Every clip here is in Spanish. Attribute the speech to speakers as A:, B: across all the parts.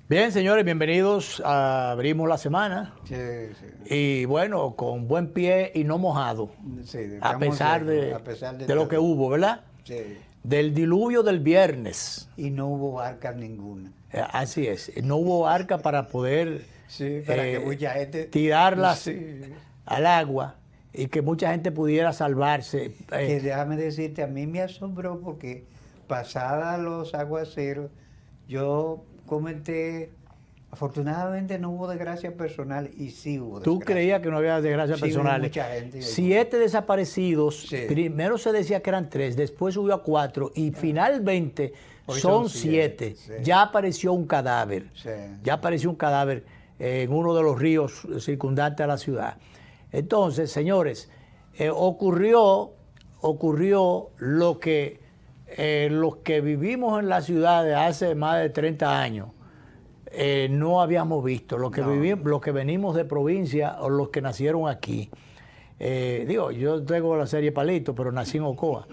A: Bien, señores, bienvenidos a Abrimos la Semana.
B: Sí, sí.
A: Y bueno, con buen pie y no mojado,
B: Sí,
A: a
B: estamos
A: pesar
B: secos,
A: de,
B: a pesar
A: de lo que
B: todo.
A: hubo, ¿verdad?
B: Sí.
A: Del diluvio del viernes.
B: Y no hubo arcas ninguna.
A: Así es, no hubo arca para poder
B: Sí, para que mucha gente...
A: tirarlas
B: Sí.
A: al agua y que mucha gente pudiera salvarse.
B: Que déjame decirte, a mí me asombró porque pasadas los aguaceros, yo comenté, afortunadamente no hubo desgracia personal y sí hubo
A: Tú
B: desgracia.
A: creías que no había desgracias
B: Sí, hubo
A: personales.
B: mucha gente.
A: 7 desaparecidos,
B: Sí.
A: primero se decía que eran 3, después subió a 4 y finalmente
B: Hoy
A: son
B: son
A: 7.
B: siete, sí.
A: Ya apareció un cadáver.
B: Sí.
A: Ya apareció un cadáver en uno de los ríos circundantes a la ciudad. Entonces, señores, ocurrió lo que los que vivimos en la ciudad de hace más de 30 años no habíamos visto, los que, los que venimos de provincia o los que nacieron aquí. Yo tengo la serie Palito, pero nací en Ocoa.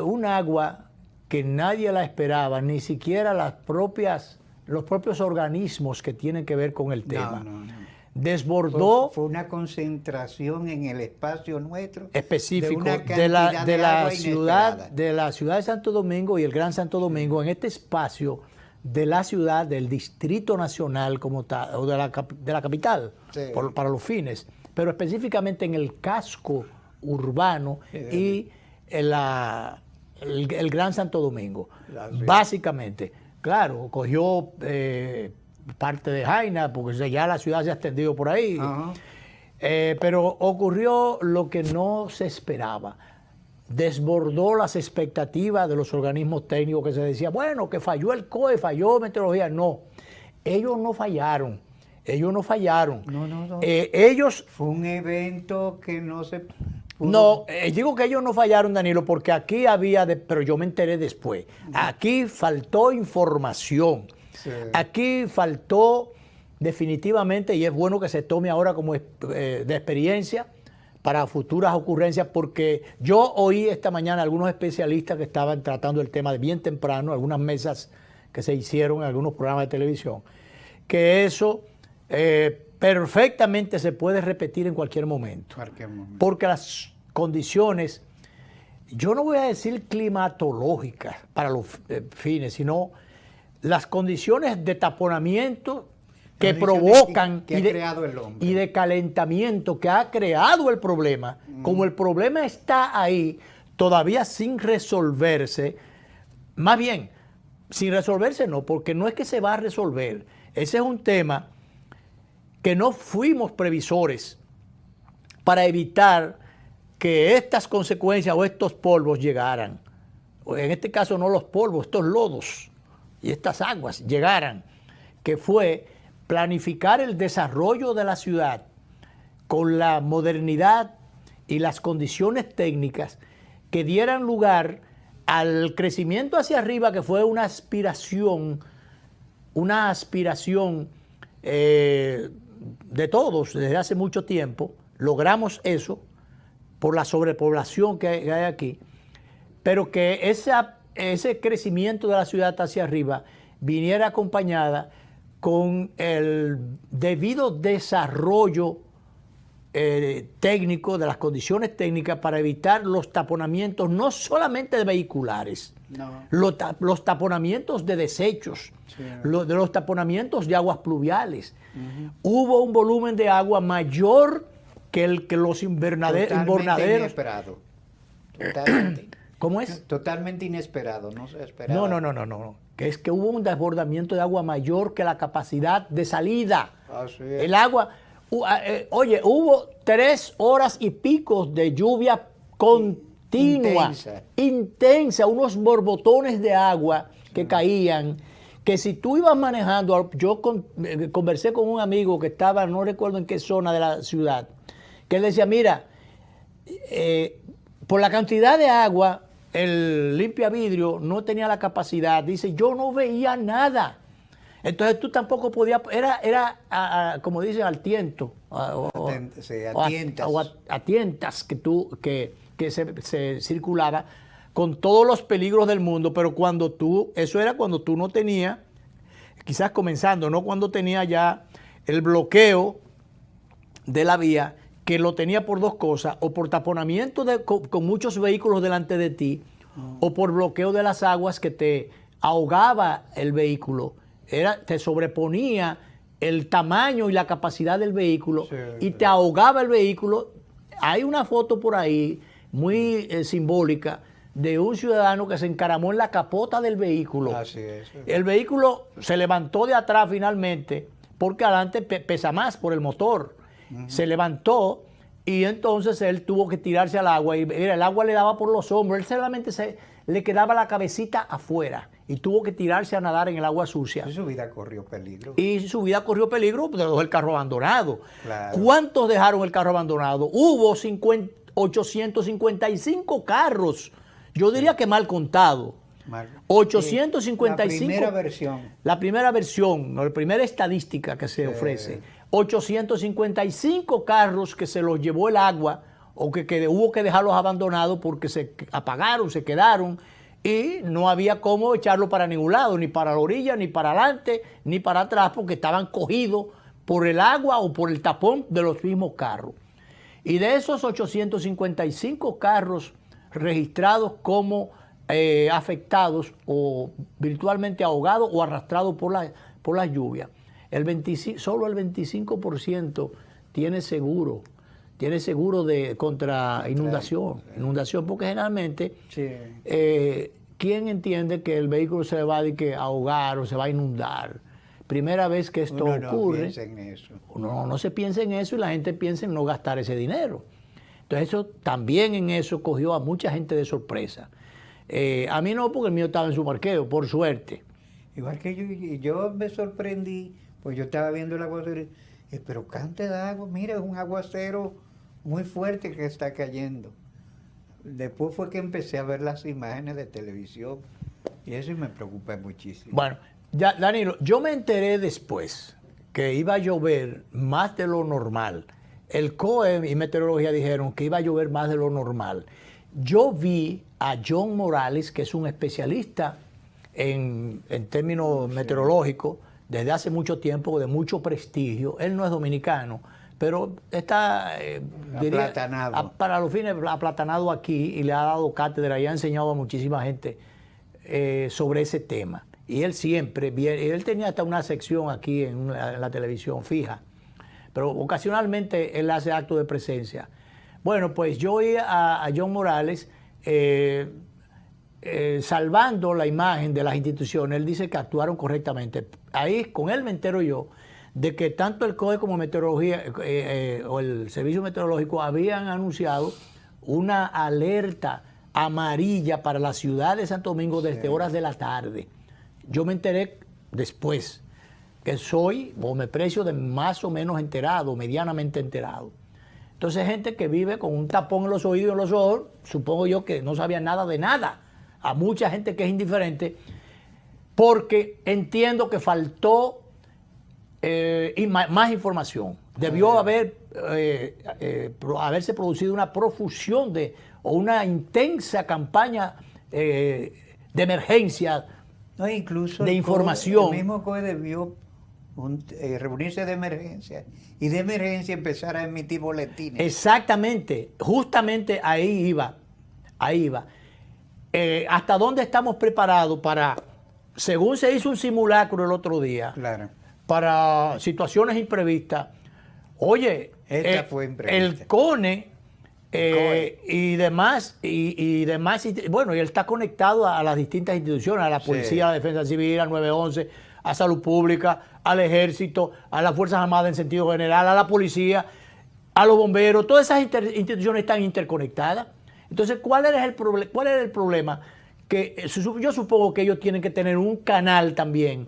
A: Un agua que nadie la esperaba, ni siquiera los propios organismos que tienen que ver con el tema.
B: No.
A: Desbordó.
B: Fue una concentración en el espacio nuestro
A: Específico
B: de
A: la ciudad de Santo Domingo y el Gran Santo Domingo, en este espacio de la ciudad, del Distrito Nacional como tal, o de la capital,
B: sí,
A: para los fines, pero específicamente en el casco urbano y el Gran Santo Domingo. Básicamente, claro, cogió parte de Jaina, porque ya la ciudad se ha extendido por ahí. Pero ocurrió lo que no se esperaba. Desbordó las expectativas de los organismos técnicos que se decía, bueno, que falló el COE, falló meteorología. No, ellos no fallaron.
B: No.
A: Ellos...
B: Fue un evento que no se pudo...
A: No, digo que ellos no fallaron, Danilo, porque aquí había, pero yo me enteré después. Aquí faltó información. Sí. Aquí faltó definitivamente, y es bueno que se tome ahora como de experiencia para futuras ocurrencias, porque yo oí esta mañana a algunos especialistas que estaban tratando el tema de bien temprano, algunas mesas que se hicieron en algunos programas de televisión, que eso perfectamente se puede repetir en cualquier momento. Porque las condiciones, yo no voy a decir climatológicas para los fines, sino las condiciones de taponamiento que provocan
B: que ha creado el hombre.
A: Y de calentamiento que ha creado el problema, como el problema está ahí todavía sin resolverse, más bien, sin resolverse no, porque no es que se va a resolver, ese es un tema que no fuimos previsores para evitar que estas consecuencias o estos polvos llegaran, en este caso no los polvos, estos lodos y estas aguas llegaran, que fue planificar el desarrollo de la ciudad con la modernidad y las condiciones técnicas que dieran lugar al crecimiento hacia arriba, que fue una aspiración de todos desde hace mucho tiempo. Logramos eso por la sobrepoblación que hay aquí, pero que ese crecimiento de la ciudad hacia arriba viniera acompañada con el debido desarrollo técnico, de las condiciones técnicas para evitar los taponamientos, no solamente de vehiculares, los taponamientos de desechos, de los taponamientos de aguas pluviales. Hubo un volumen de agua mayor que los invernaderos.
B: Inesperado. Totalmente.
A: ¿Cómo es?
B: Totalmente inesperado, no se esperaba.
A: No. Que es que hubo un desbordamiento de agua mayor que la capacidad de salida.
B: Así es.
A: El agua, hubo 3 horas y pico de lluvia continua, intensa, unos borbotones de agua que caían, que si tú ibas manejando, yo conversé con un amigo que estaba, no recuerdo en qué zona de la ciudad, que él decía, mira, por la cantidad de agua, el limpia vidrio no tenía la capacidad, dice, yo no veía nada. Entonces tú tampoco podías, era como dicen, al tiento. A tientas que se circulaba con todos los peligros del mundo, pero eso era cuando tú no tenías, quizás comenzando, no cuando tenía ya el bloqueo de la vía, que lo tenía por dos cosas, o por taponamiento con muchos vehículos delante de ti, o por bloqueo de las aguas que te ahogaba el vehículo, te sobreponía el tamaño y la capacidad del vehículo, sí, y te ahogaba el vehículo. Hay una foto por ahí muy simbólica de un ciudadano que se encaramó en la capota del vehículo.
B: Así es.
A: El vehículo se levantó de atrás finalmente, porque adelante pesa más por el motor. Se levantó y entonces él tuvo que tirarse al agua y mira, el agua le daba por los hombros, él solamente le quedaba la cabecita afuera y tuvo que tirarse a nadar en el agua sucia.
B: Y su vida corrió peligro.
A: Y su vida corrió peligro, pues dejó el carro abandonado.
B: Claro.
A: ¿Cuántos dejaron el carro abandonado? Hubo 855 carros, yo diría que mal contado. 855.
B: La primera versión.
A: La primera versión, la primera estadística que se ofrece. 855 carros que se los llevó el agua o que hubo que dejarlos abandonados porque se apagaron, se quedaron y no había cómo echarlo para ningún lado, ni para la orilla, ni para adelante, ni para atrás, porque estaban cogidos por el agua o por el tapón de los mismos carros. Y de esos 855 carros registrados como afectados o virtualmente ahogados o arrastrados por la lluvia, solo el 25% tiene seguro contra inundación, porque generalmente ¿quién entiende que el vehículo se va a ahogar o se va a inundar? Primera vez que esto ocurre, no se piensa en eso y la gente piensa en no gastar ese dinero. Entonces eso también en eso cogió a mucha gente de sorpresa. A mí no, porque el mío estaba en su parqueo, por suerte.
B: Igual que yo me sorprendí, pues yo estaba viendo el aguacero, pero cante de agua, mira, es un aguacero muy fuerte que está cayendo. Después fue que empecé a ver las imágenes de televisión y eso me preocupa muchísimo.
A: Bueno, ya, Danilo, yo me enteré después que iba a llover más de lo normal. El COE y Meteorología dijeron que iba a llover más de lo normal. Yo vi a John Morales, que es un especialista en términos meteorológicos desde hace mucho tiempo, de mucho prestigio. Él no es dominicano, pero está para los fines aplatanado aquí y le ha dado cátedra y ha enseñado a muchísima gente sobre ese tema. Y él siempre, él tenía hasta una sección aquí en la televisión fija, pero ocasionalmente él hace actos de presencia. Bueno, pues yo oí a John Morales salvando la imagen de las instituciones. Él dice que actuaron correctamente. Ahí con él me entero yo de que tanto el COE como Meteorología o el Servicio Meteorológico habían anunciado una alerta amarilla para la ciudad de Santo Domingo desde horas de la tarde. Yo me enteré después, que soy o me precio de más o menos enterado, medianamente enterado. Entonces, gente que vive con un tapón en los oídos y en los ojos, supongo yo que no sabía nada de nada. A mucha gente que es indiferente, porque entiendo que faltó más información. Debió haberse producido una profusión o una intensa campaña de emergencia,
B: incluso
A: de información.
B: El mismo COE debió reunirse de emergencia y de emergencia empezar a emitir boletines.
A: Exactamente, justamente ahí iba. ¿Hasta dónde estamos preparados para, según se hizo un simulacro el otro día,
B: claro,
A: para situaciones imprevistas? Oye,
B: esta fue imprevista.
A: El CONE y demás, bueno, y él está conectado a las distintas instituciones, a la policía, a la defensa civil, al 911, a salud pública, al ejército, a las Fuerzas Armadas en sentido general, a la policía, a los bomberos. Todas esas instituciones están interconectadas. Entonces, ¿cuál era el problema? Que yo supongo que ellos tienen que tener un canal también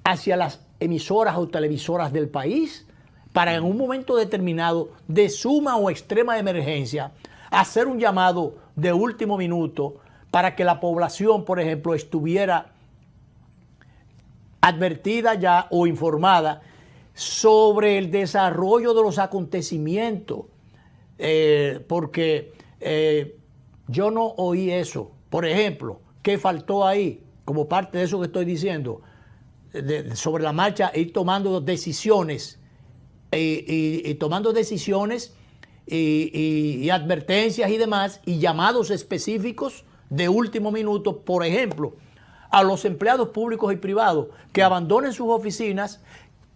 A: hacia las emisoras o televisoras del país para en un momento determinado de suma o extrema emergencia hacer un llamado de último minuto para que la población, por ejemplo, estuviera advertida ya o informada sobre el desarrollo de los acontecimientos, porque yo no oí eso Por ejemplo, ¿qué faltó ahí? Como parte de eso que estoy diciendo, sobre la marcha, ir tomando decisiones y tomando decisiones y advertencias y demás, y llamados específicos de último minuto, por ejemplo, a los empleados públicos y privados que abandonen sus oficinas,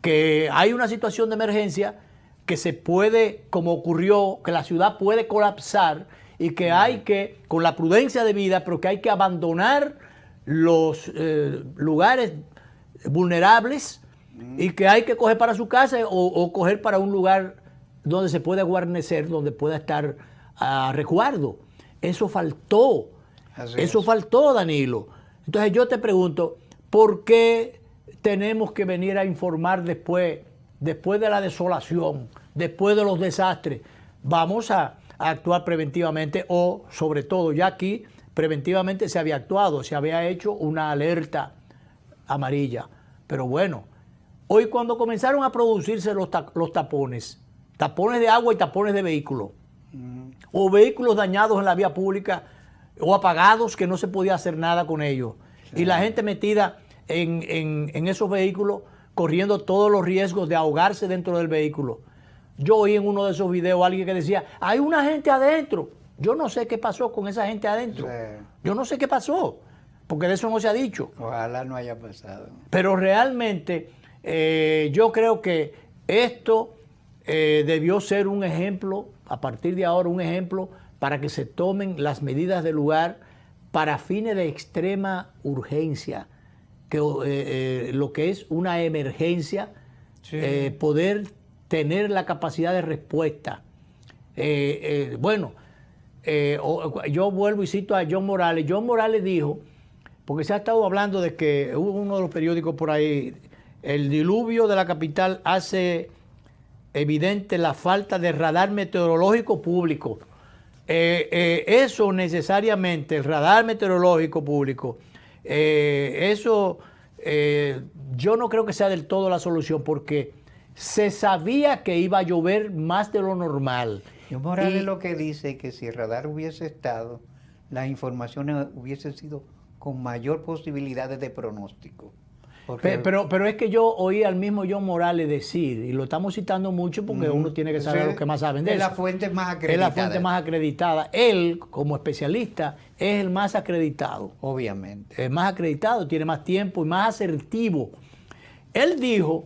A: que hay una situación de emergencia, que se puede, como ocurrió, que la ciudad puede colapsar y que hay que, con la prudencia debida, pero que hay que abandonar los lugares vulnerables y que hay que coger para su casa o coger para un lugar donde se pueda guarnecer, donde pueda estar a resguardo. Eso faltó. Eso faltó, Danilo. Entonces yo te pregunto, ¿por qué tenemos que venir a informar después de la desolación, después de los desastres? Vamos a actuar preventivamente, o sobre todo, ya aquí preventivamente se había actuado, se había hecho una alerta amarilla. Pero bueno, hoy cuando comenzaron a producirse los tapones de agua y tapones de vehículos, o vehículos dañados en la vía pública, o apagados que no se podía hacer nada con ellos, y la gente metida en esos vehículos, corriendo todos los riesgos de ahogarse dentro del vehículo. Yo oí en uno de esos videos a alguien que decía, hay una gente adentro. Yo no sé qué pasó con esa gente adentro. Sí. Yo no sé qué pasó, porque de eso no se ha dicho.
B: Ojalá no haya pasado.
A: Pero realmente yo creo que esto debió ser un ejemplo, a partir de ahora un ejemplo, para que se tomen las medidas del lugar para fines de extrema urgencia, que lo que es una emergencia, sí, poder tener la capacidad de respuesta. Yo vuelvo y cito a John Morales. John Morales dijo, porque se ha estado hablando de que hubo uno de los periódicos por ahí, el diluvio de la capital hace evidente la falta de radar meteorológico público. Eso necesariamente, el radar meteorológico público, yo no creo que sea del todo la solución, porque se sabía que iba a llover más de lo normal.
B: John Morales lo que dice que si el radar hubiese estado, las informaciones hubiesen sido con mayor posibilidades de pronóstico.
A: Pero es que yo oí al mismo John Morales decir, y lo estamos citando mucho porque uno tiene que saber lo que más saben de eso.
B: Es la fuente más acreditada.
A: Es la fuente más acreditada. Él, como especialista, es el más acreditado.
B: Obviamente.
A: Es más acreditado, tiene más tiempo y más asertivo. Él dijo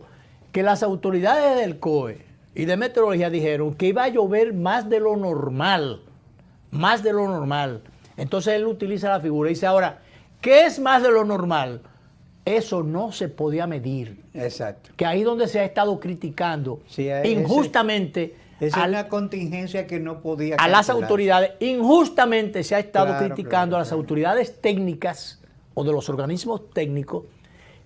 A: que las autoridades del COE y de meteorología dijeron que iba a llover más de lo normal. Más de lo normal. Entonces él utiliza la figura y dice, ahora, ¿qué es más de lo normal? Eso no se podía medir.
B: Exacto.
A: Que ahí donde se ha estado criticando, sí, injustamente.
B: Es una contingencia que no podía
A: a las autoridades, injustamente se ha estado criticando a las autoridades técnicas o de los organismos técnicos,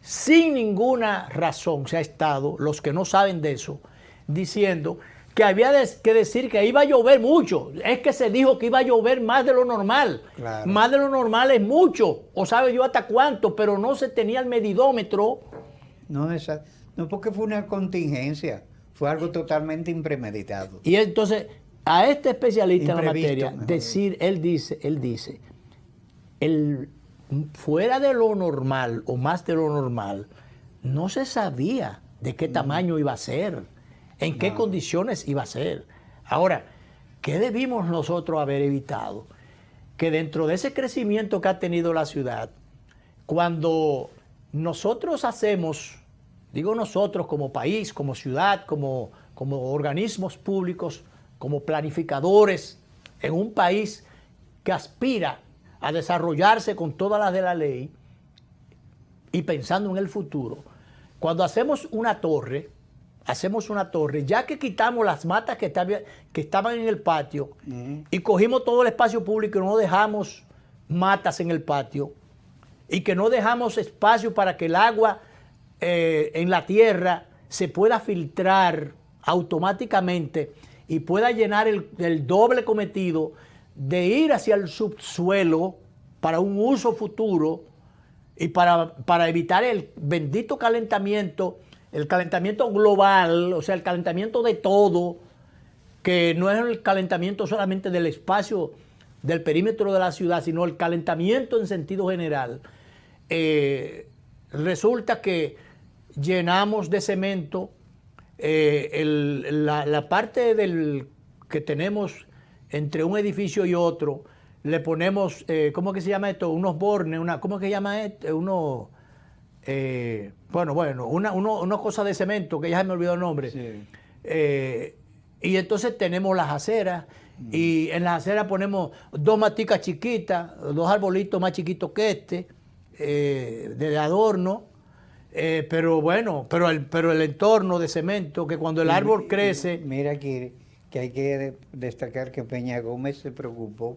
A: sin ninguna razón se ha estado, los que no saben de eso, diciendo que había que decir que iba a llover mucho. Es que se dijo que iba a llover más de lo normal. Claro. Más de lo normal es mucho, o sabe yo hasta cuánto, pero no se tenía el medidómetro.
B: No, porque fue una contingencia, fue algo totalmente impremeditado.
A: Y entonces, a este especialista en la materia, decir, él dice, fuera de lo normal o más de lo normal, no se sabía de qué tamaño iba a ser. ¿En qué condiciones iba a ser? Ahora, ¿qué debimos nosotros haber evitado? Que dentro de ese crecimiento que ha tenido la ciudad, cuando nosotros hacemos, digo nosotros como país, como ciudad, como organismos públicos, como planificadores en un país que aspira a desarrollarse con todas las de la ley y pensando en el futuro, cuando hacemos una torre, ya que quitamos las matas que estaban en el patio y cogimos todo el espacio público y no dejamos matas en el patio y que no dejamos espacio para que el agua en la tierra se pueda filtrar automáticamente y pueda llenar el doble cometido de ir hacia el subsuelo para un uso futuro y para evitar el bendito calentamiento, el calentamiento global, o sea, el calentamiento de todo, que no es el calentamiento solamente del espacio del perímetro de la ciudad, sino el calentamiento en sentido general, resulta que llenamos de cemento la parte que tenemos entre un edificio y otro, le ponemos, ¿cómo que se llama esto? Unos bornes, ¿cómo que se llama esto? Una cosa de cemento, que ya se me olvidó el nombre.
B: Sí.
A: Y entonces tenemos las aceras, y en las aceras ponemos 2 maticas chiquitas, 2 arbolitos más chiquitos que de adorno, pero el entorno de cemento, que cuando el árbol crece...
B: Mira que hay que destacar que Peña Gómez se preocupó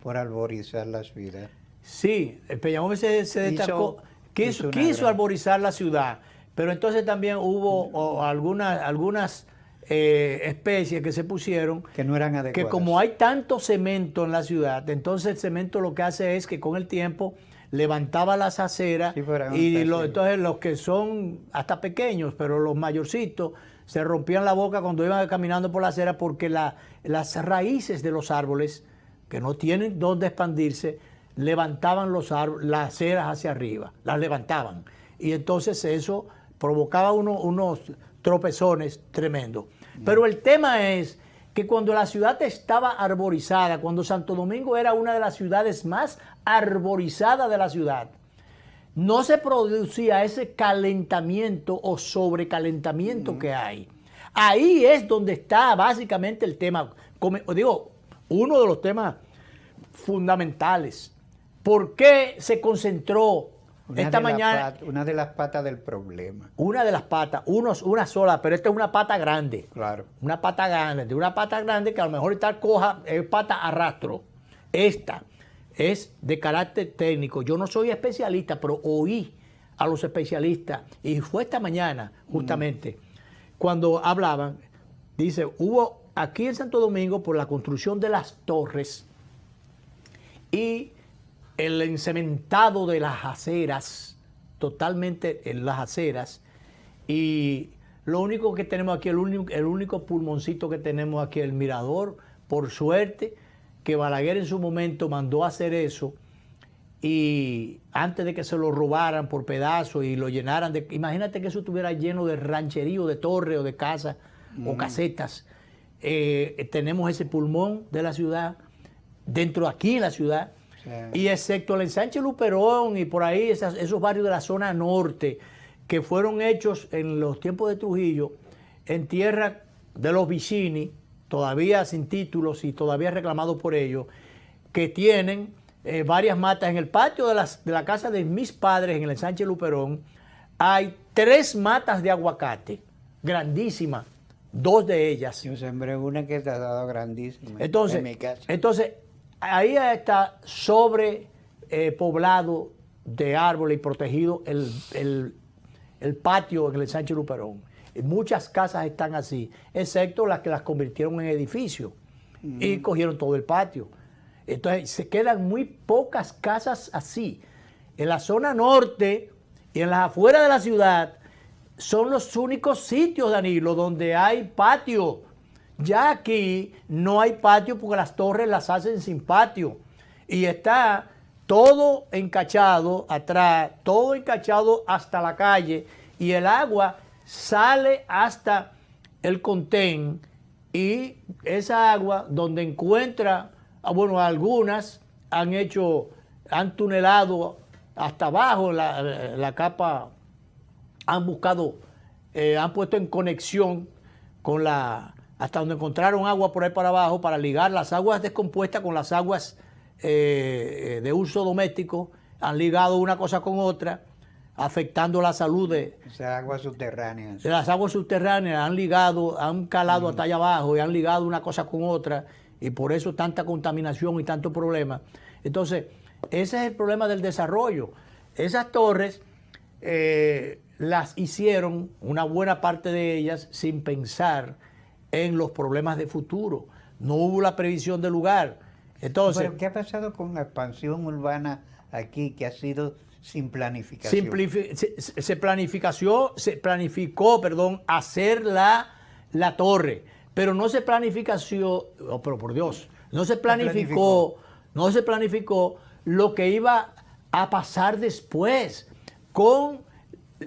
B: por arborizar la ciudad.
A: Sí, el Peña Gómez se destacó, quiso arborizar la ciudad, pero entonces también hubo algunas especies que se pusieron
B: que no eran adecuadas.
A: Que como hay tanto cemento en la ciudad, entonces el cemento lo que hace es que con el tiempo levantaba las aceras, sí, entonces los que son hasta pequeños, pero los mayorcitos, se rompían la boca cuando iban caminando por la acera, porque las raíces de los árboles, que no tienen dónde expandirse, levantaban las aceras hacia arriba, las levantaban. Y entonces eso provocaba unos tropezones tremendos. Pero el tema es que cuando la ciudad estaba arborizada, cuando Santo Domingo era una de las ciudades más arborizadas de la ciudad, no se producía ese calentamiento o sobrecalentamiento que hay. Ahí es donde está básicamente el tema, uno de los temas fundamentales. ¿Por qué se concentró esta mañana?
B: Una de las patas del problema.
A: Una de las patas, una sola, pero esta es una pata grande.
B: Claro.
A: Una pata grande que a lo mejor está coja, es pata arrastro. Esta es de carácter técnico. Yo no soy especialista, pero oí a los especialistas, y fue esta mañana justamente cuando hablaban, dice, hubo aquí en Santo Domingo por la construcción de las torres y el encementado de las aceras, totalmente en las aceras, y lo único que tenemos aquí, el único pulmoncito que tenemos aquí, el mirador, por suerte, que Balaguer en su momento mandó a hacer eso, y antes de que se lo robaran por pedazos y lo llenaran de... Imagínate que eso estuviera lleno de rancherío, de torres o de casas o casetas. Tenemos ese pulmón de la ciudad, dentro aquí en la ciudad, sí. Y excepto el ensanche Luperón y por ahí esos barrios de la zona norte que fueron hechos en los tiempos de Trujillo, en tierra de los Vicini, todavía sin títulos y todavía reclamados por ellos, que tienen varias matas. En el patio de la casa de mis padres, en el ensanche Luperón, hay 3 matas de aguacate, grandísimas, 2 de ellas.
B: Yo sembré una que te ha dado grandísima
A: en mi casa. Entonces, ahí está poblado de árboles y protegido el patio en el ensanche Luperón. Muchas casas están así, excepto las que las convirtieron en edificios y cogieron todo el patio. Entonces se quedan muy pocas casas así. En la zona norte y en las afueras de la ciudad son los únicos sitios, Danilo, donde hay patio. Ya aquí no hay patio porque las torres las hacen sin patio. Y está todo encachado atrás, todo encachado hasta la calle. Y el agua sale hasta el contén. Y esa agua donde encuentra... Bueno, algunas han tunelado hasta abajo la capa, han puesto en conexión con hasta donde encontraron agua por ahí para abajo para ligar las aguas descompuestas con las aguas de uso doméstico, han ligado una cosa con otra, afectando la salud de...
B: Esas aguas subterráneas.
A: Las aguas subterráneas han calado hasta allá abajo y han ligado una cosa con otra. Y por eso tanta contaminación y tanto problema. Entonces, ese es el problema del desarrollo. Esas torres las hicieron, una buena parte de ellas, sin pensar en los problemas de futuro. No hubo la previsión del lugar. Entonces,
B: ¿pero qué ha pasado con la expansión urbana aquí, que ha sido sin planificación?
A: Se planificó hacer la torre. Pero no se planificó, oh, pero por Dios, no se planificó no se planificó lo que iba a pasar después con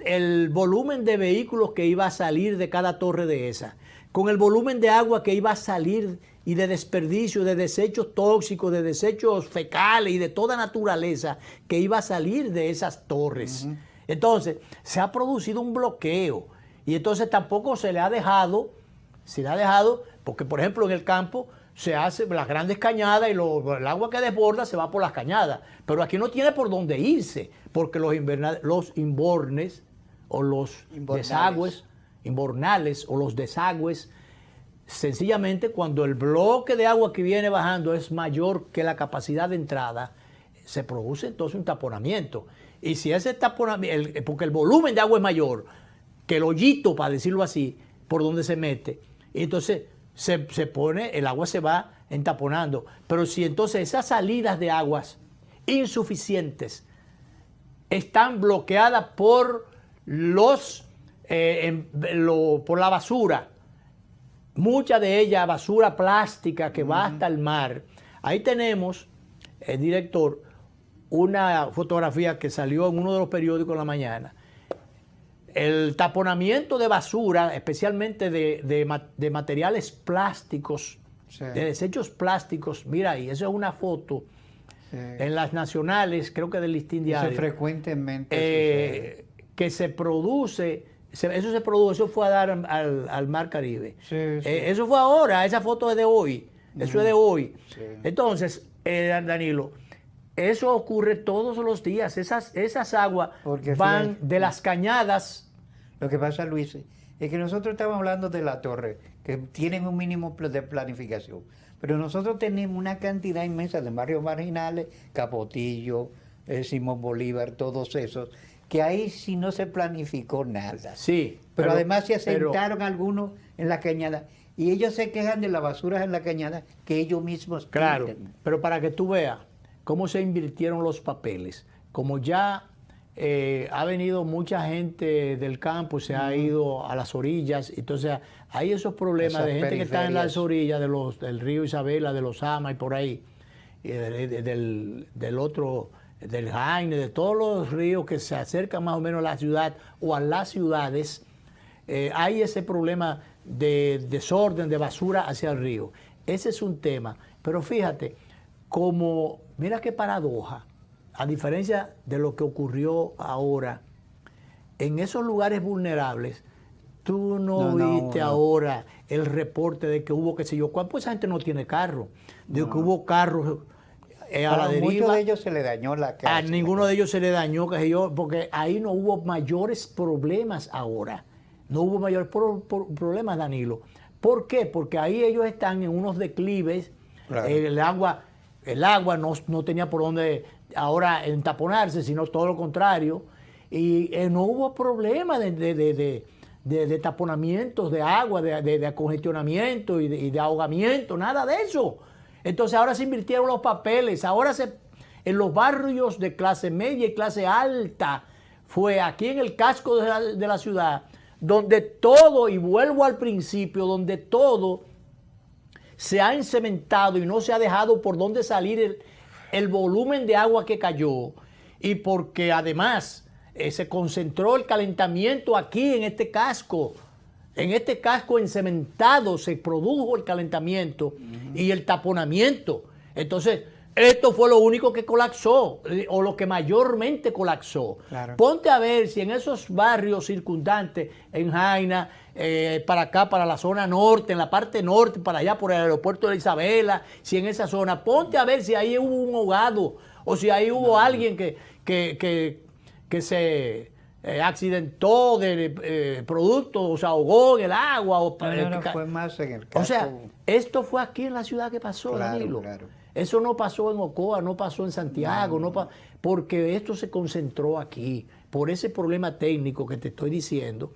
A: el volumen de vehículos que iba a salir de cada torre de esa, con el volumen de agua que iba a salir y de desperdicio, de desechos tóxicos, de desechos fecales y de toda naturaleza que iba a salir de esas torres. Entonces, se ha producido un bloqueo y entonces tampoco se le ha dejado, porque por ejemplo en el campo se hacen las grandes cañadas y el agua que desborda se va por las cañadas, pero aquí no tiene por dónde irse, porque los imbornes o los desagües, imbornales o los desagües, sencillamente cuando el bloque de agua que viene bajando es mayor que la capacidad de entrada, se produce entonces un taponamiento. Y si ese taponamiento, porque el volumen de agua es mayor que el hoyito, para decirlo así, por donde se mete, y entonces se pone, el agua se va entaponando. Pero si entonces esas salidas de aguas insuficientes están bloqueadas por por la basura, mucha de ella basura plástica que va hasta el mar. Ahí tenemos, el director, una fotografía que salió en uno de los periódicos en la mañana. El taponamiento de basura, especialmente de materiales plásticos, sí, de desechos plásticos. Mira ahí, eso es una foto, sí, en las nacionales, creo que del Listín Diario.
B: Eso frecuentemente
A: que se produce, eso fue a dar al Mar Caribe. Sí, sí. Eso fue ahora, esa foto es de hoy, eso es de hoy. Sí. Entonces, Danilo, eso ocurre todos los días. Esas aguas van de las cañadas.
B: Lo que pasa, Luis, es que nosotros estamos hablando de la torre, que tienen un mínimo de planificación. Pero nosotros tenemos una cantidad inmensa de barrios marginales, Capotillo, Simón Bolívar, todos esos, que ahí sí no se planificó nada.
A: Sí.
B: Pero además se asentaron algunos en la cañada. Y ellos se quejan de las basuras en la cañada que ellos mismos
A: Claro,
B: tienen.
A: Pero para que tú veas cómo se invirtieron los papeles, como ya ha venido mucha gente del campo, se ha ido a las orillas, entonces hay esos problemas de gente que está en las orillas del río Isabela, de los Ama y por ahí, del otro, del Jaime, de todos los ríos que se acercan más o menos a la ciudad o a las ciudades, hay ese problema de desorden, de basura hacia el río. Ese es un tema, pero fíjate, mira qué paradoja, a diferencia de lo que ocurrió ahora, en esos lugares vulnerables, tú no viste ahora el reporte de que hubo, qué sé yo, pues esa gente no tiene carro, de que hubo carros a la deriva. A
B: muchos de ellos se le dañó la casa.
A: A ninguno de ellos se le dañó, qué sé yo, porque ahí no hubo mayores problemas ahora. No hubo mayores problemas, Danilo. ¿Por qué? Porque ahí ellos están en unos declives, claro. El agua no tenía por dónde ahora entaponarse, sino todo lo contrario. Y no hubo problema de taponamientos de agua, de acongestionamiento y de ahogamiento, nada de eso. Entonces ahora se invirtieron los papeles, ahora en los barrios de clase media y clase alta, fue aquí en el casco de la ciudad, donde todo, y vuelvo al principio, donde todo se ha encementado y no se ha dejado por dónde salir el volumen de agua que cayó, y porque además se concentró el calentamiento aquí en este casco encementado se produjo el calentamiento y el taponamiento. Entonces, esto fue lo único que colapsó, o lo que mayormente colapsó. Claro. Ponte a ver si en esos barrios circundantes, en Jaina, para acá, para la zona norte, en la parte norte, para allá por el aeropuerto de Isabela, si en esa zona, ponte a ver si ahí hubo un ahogado, o si ahí hubo alguien que se accidentó de producto, o se ahogó en el agua.
B: Fue más en el caso.
A: O sea, esto fue aquí en la ciudad que pasó, claro, Danilo. Claro. Eso no pasó en Ocoa, no pasó en Santiago, porque esto se concentró aquí, por ese problema técnico que te estoy diciendo,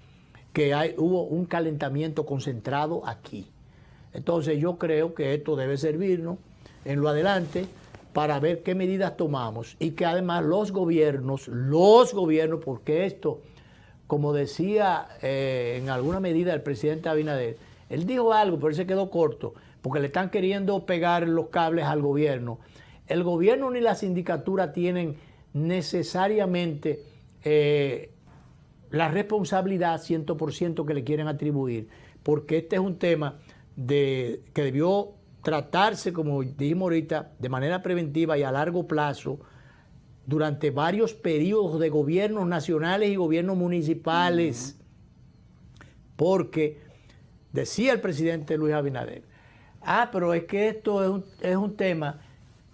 A: que hubo un calentamiento concentrado aquí. Entonces yo creo que esto debe servirnos en lo adelante para ver qué medidas tomamos y que además los gobiernos, porque esto, como decía en alguna medida el presidente Abinader, él dijo algo, pero él se quedó corto, porque le están queriendo pegar los cables al gobierno. el gobierno ni la sindicatura tienen necesariamente la responsabilidad 100% que le quieren atribuir, porque este es un tema que debió tratarse, como dijimos ahorita, de manera preventiva y a largo plazo, durante varios periodos de gobiernos nacionales y gobiernos municipales, porque decía el presidente Luis Abinader, pero es que esto es un tema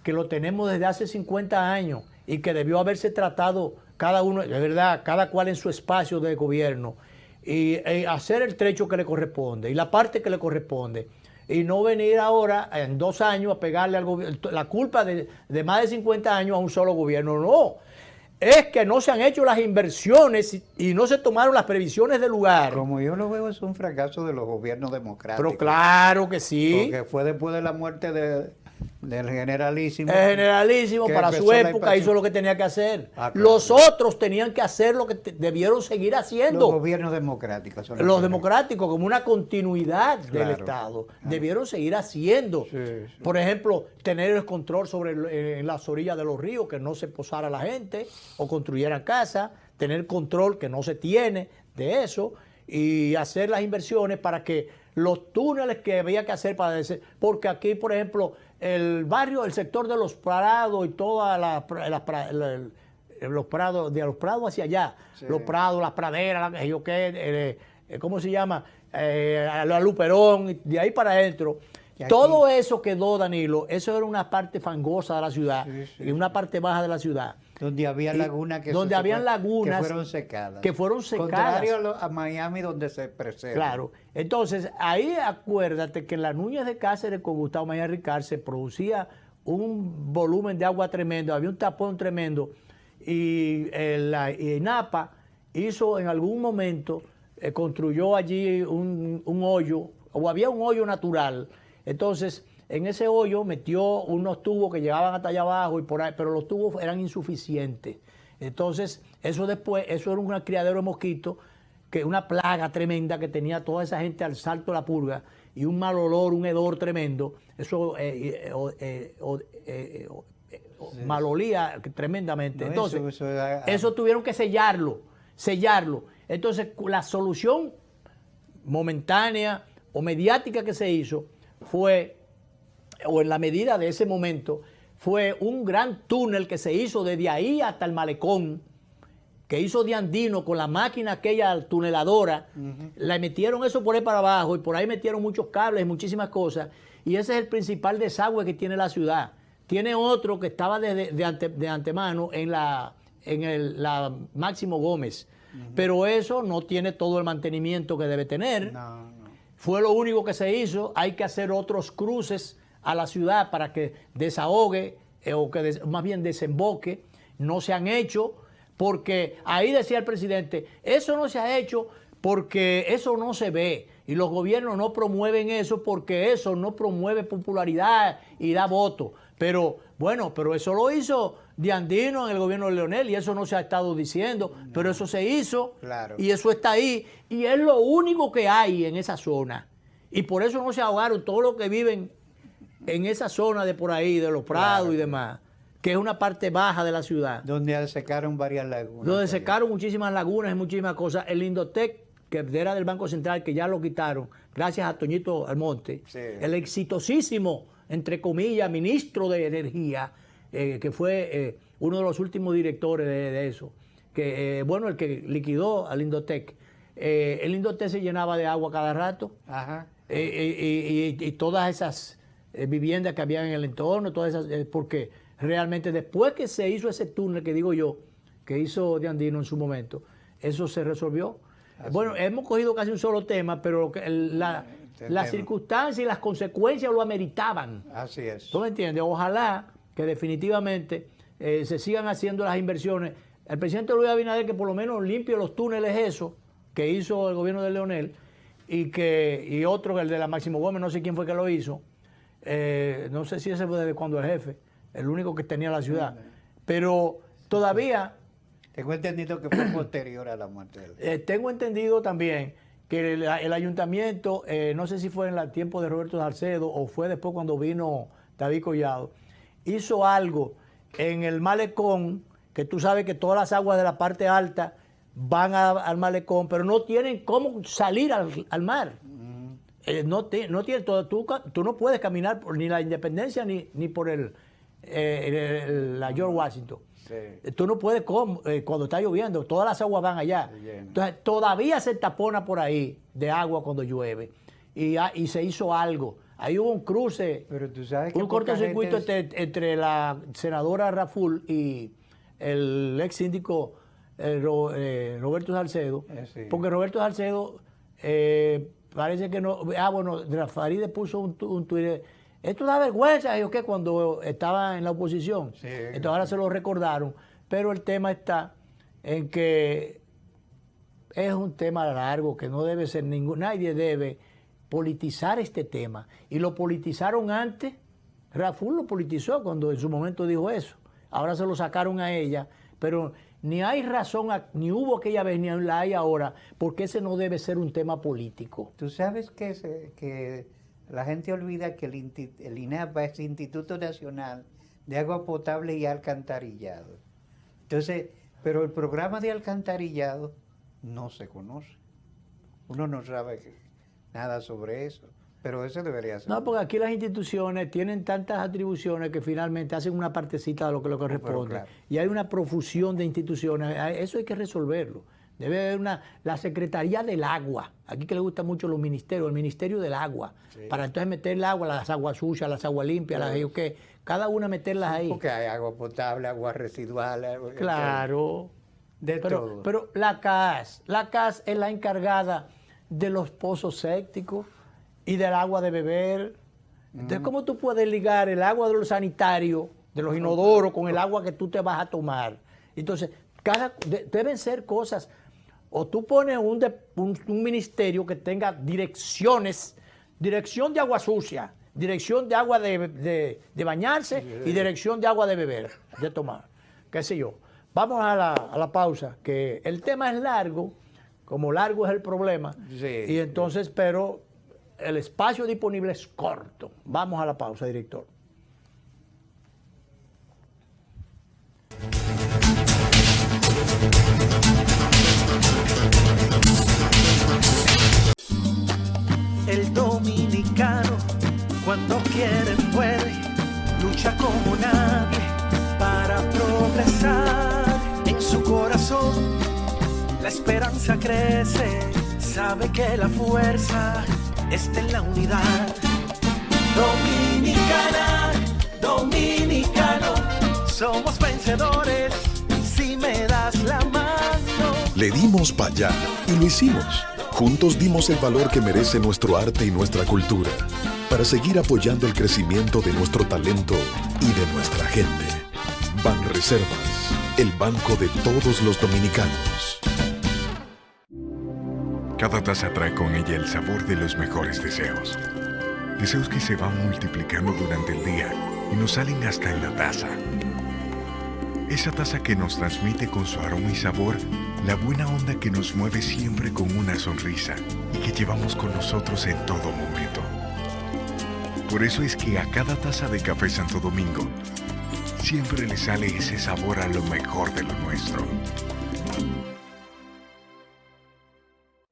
A: que lo tenemos desde hace 50 años y que debió haberse tratado cada uno, de verdad, cada cual en su espacio de gobierno y hacer el trecho que le corresponde y la parte que le corresponde. Y no venir ahora, en 2 años, a pegarle al gobierno, la culpa de más de 50 años a un solo gobierno. No, es que no se han hecho las inversiones y no se tomaron las previsiones del lugar.
B: Como yo lo veo, es un fracaso de los gobiernos democráticos.
A: Pero claro que sí.
B: Porque fue después de la muerte del generalísimo.
A: El generalísimo, para su época, hizo lo que tenía que hacer. Claro. Los otros tenían que hacer lo que debieron seguir haciendo.
B: Los gobiernos democráticos.
A: Los democráticos, como una continuidad del Estado, debieron seguir haciendo. Sí. Por ejemplo, tener el control sobre en las orillas de los ríos, que no se posara la gente o construyeran casas, tener control que no se tiene de eso y hacer las inversiones para que los túneles que había que hacer para porque aquí, por ejemplo, el barrio, el sector de los Prados y toda los prados, de los prados hacia allá, sí. Los prados, las praderas, ¿cómo se llama? La Luperón, de ahí para adentro. Todo eso quedó, Danilo, eso era una parte fangosa de la ciudad, sí. Y una parte baja de la ciudad.
B: Donde había lagunas que fueron secadas.
A: Que fueron secadas.
B: Contrario a Miami, donde se preserva.
A: Claro. Entonces, ahí acuérdate que en las Núñez de Cáceres con Gustavo María Ricard se producía un volumen de agua tremendo, había un tapón tremendo. Y Napa hizo en algún momento, construyó allí un hoyo, o había un hoyo natural. Entonces, en ese hoyo metió unos tubos que llegaban hasta allá abajo y por ahí, pero los tubos eran insuficientes. Entonces, eso era un criadero de mosquitos, que una plaga tremenda que tenía toda esa gente al salto de la purga y un mal olor, un hedor tremendo. Eso malolía tremendamente. Entonces, eso tuvieron que sellarlo. Entonces, la solución momentánea o mediática que se hizo fue, o en la medida de ese momento, fue un gran túnel que se hizo desde ahí hasta el malecón, que hizo de Andino con la máquina aquella tuneladora. Le metieron eso por ahí para abajo y por ahí metieron muchos cables y muchísimas cosas. Y ese es el principal desagüe que tiene la ciudad. Tiene otro que estaba de antemano en la Máximo Gómez. Pero eso no tiene todo el mantenimiento que debe tener. No. Fue lo único que se hizo. Hay que hacer otros cruces a la ciudad para que desahogue o que más bien desemboque. No se han hecho porque ahí decía el presidente, eso no se ha hecho porque eso no se ve y los gobiernos no promueven eso porque eso no promueve popularidad y da voto. Pero bueno, pero eso lo hizo de Andino en el gobierno de Leonel y eso no se ha estado diciendo, pero eso se hizo, claro. Y eso está ahí y es lo único que hay en esa zona y por eso no se ahogaron todos los que viven en esa zona de por ahí, de los Prados, claro. Y demás, que es una parte baja de la ciudad.
B: Donde secaron varias lagunas.
A: Donde secaron muchísimas lagunas y muchísimas cosas. El Indotec, que era del Banco Central, que ya lo quitaron, gracias a Toñito Almonte, sí. El exitosísimo, entre comillas, ministro de Energía, que fue uno de los últimos directores de eso, que bueno, el que liquidó al Indotec. El Indotec se llenaba de agua cada rato. Ajá. Y todas esas viviendas que había en el entorno, todas esas, porque realmente después que se hizo ese túnel que digo yo, que hizo de Andino en su momento, eso se resolvió. Bueno, hemos cogido casi un solo tema, pero las circunstancias y las consecuencias lo ameritaban.
B: Así es.
A: ¿Tú me entiendes? Ojalá que definitivamente se sigan haciendo las inversiones. El presidente Luis Abinader que por lo menos limpie los túneles eso que hizo el gobierno de Leonel y otro, el de la Máximo Gómez, no sé quién fue que lo hizo. No sé si ese fue desde cuando el jefe, el único que tenía la ciudad. Pero todavía...
B: Tengo entendido que fue posterior a la muerte de él.
A: Tengo entendido también que el ayuntamiento, no sé si fue en el tiempo de Roberto Salcedo o fue después cuando vino David Collado, hizo algo en el malecón, que tú sabes que todas las aguas de la parte alta van al malecón, pero no tienen cómo salir al mar. No tiene, tú no puedes caminar por ni la Independencia ni por la George Washington. Sí. Tú no puedes, cuando está lloviendo, todas las aguas van allá. Entonces, todavía se tapona por ahí de agua cuando llueve. Y se hizo algo. Ahí hubo un cruce,
B: pero tú sabes que
A: un cortocircuito entre la senadora Raful y el ex síndico Roberto Salcedo.
B: Sí.
A: Porque Roberto Salcedo parece que no. Bueno, Faride puso un tuit. Esto da vergüenza, yo que cuando estaba en la oposición.
B: Sí,
A: entonces ahora se lo recordaron. Pero el tema está en que es un tema largo, que no debe ser nadie debe politizar este tema. Y lo politizaron antes. Raful lo politizó cuando en su momento dijo eso. Ahora se lo sacaron a ella. Pero ni hay razón, ni hubo aquella vez, ni la hay ahora, porque ese no debe ser un tema político.
B: Tú sabes que la gente olvida que el INAPA es Instituto Nacional de Agua Potable y Alcantarillado. Entonces, pero el programa de alcantarillado no se conoce. Uno no sabe nada sobre eso, pero eso debería ser.
A: No, porque aquí las instituciones tienen tantas atribuciones que finalmente hacen una partecita de lo que le corresponde. Claro. Y hay una profusión de instituciones. Eso hay que resolverlo. Debe haber la Secretaría del Agua. Aquí que le gusta mucho los ministerios, el Ministerio del Agua. Sí. Para entonces meter el agua, las aguas sucias, las aguas limpias, cada una meterlas ahí.
B: Porque hay agua potable, agua residual.
A: Claro.
B: Todo.
A: Pero la CAS es la encargada de los pozos sépticos y del agua de beber. Entonces, ¿cómo tú puedes ligar el agua de los sanitarios, de los inodoros, con el agua que tú te vas a tomar? Entonces, deben ser cosas. O tú pones un ministerio que tenga dirección de agua sucia, dirección de agua de bañarse y dirección de agua de beber, de tomar, qué sé yo. Vamos a la pausa, que el tema es largo, como largo es el problema,
B: sí,
A: y entonces, pero el espacio disponible es corto. Vamos a la pausa, director.
C: El dominicano, cuando quiere puede, lucha como nadie para progresar. En su corazón la esperanza crece, sabe que la fuerza está en la unidad. Dominicana, dominicano, somos vencedores si me das la mano.
D: Le dimos para allá y lo hicimos. Juntos dimos el valor que merece nuestro arte y nuestra cultura para seguir apoyando el crecimiento de nuestro talento y de nuestra gente. Banreservas, el banco de todos los dominicanos.
E: Cada taza trae con ella el sabor de los mejores deseos. Deseos que se van multiplicando durante el día y nos salen hasta en la taza. Esa taza que nos transmite con su aroma y sabor la buena onda que nos mueve siempre con una sonrisa y que llevamos con nosotros en todo momento. Por eso es que a cada taza de Café Santo Domingo siempre le sale ese sabor a lo mejor de lo nuestro.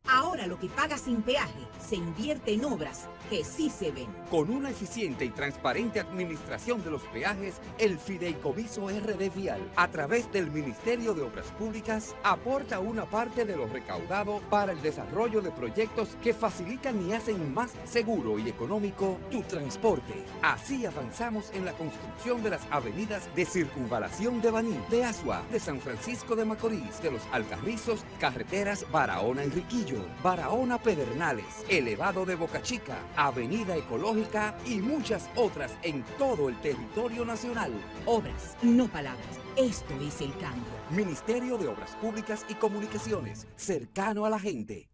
F: Ahora lo que paga sin peaje se invierte en obras que sí se ven.
G: Con una eficiente y transparente administración de los peajes, el Fideicomiso RD Vial, a través del Ministerio de Obras Públicas, aporta una parte de lo recaudado para el desarrollo de proyectos que facilitan y hacen más seguro y económico tu transporte. Así avanzamos en la construcción de las avenidas de Circunvalación de Baní, de Asua, de San Francisco de Macorís, de Los Alcarrizos, carreteras Barahona-Enriquillo, Barahona-Pedernales, elevado de Boca Chica, Avenida Ecológica y muchas otras en todo el territorio nacional.
F: Obras, no palabras. Esto es el cambio.
G: Ministerio de Obras Públicas y Comunicaciones, cercano a la gente.